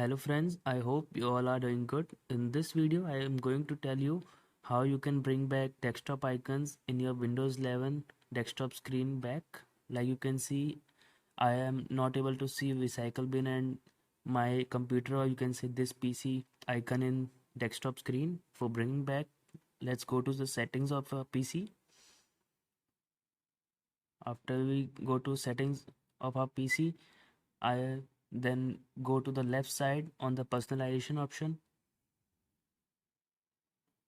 Hello friends, I hope you all are doing good. In this video, I am going to tell you how you can bring back desktop icons in your Windows 11 desktop screen back. Like you can see, I am not able to see recycle bin and my computer, or you can see this PC icon in desktop screen. For bringing back, let's go to the settings of a PC. After we go to settings of our PC, I then go to the left side on the personalization option.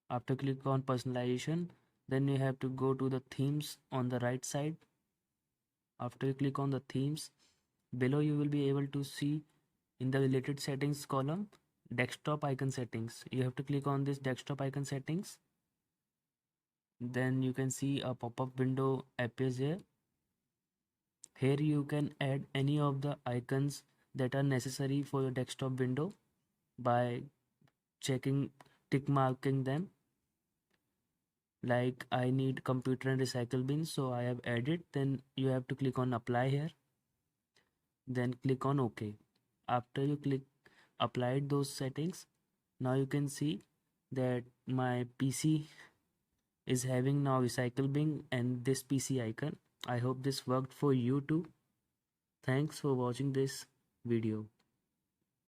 After click on personalization, then you have to go to the themes on the right side. After you click on the themes, below you will be able to see in the related settings column desktop icon settings. You have to click on this desktop icon settings. Then you can see a pop-up window appears here. Here you can add any of the icons that are necessary for your desktop window by checking, tick marking them. Like I need computer and recycle bin, so I have added. Then you have to click on apply here, then click on OK. After you click applied those settings, now you can see that my PC is having now recycle bin and this PC icon. I hope this worked for you too. Thanks for watching this video.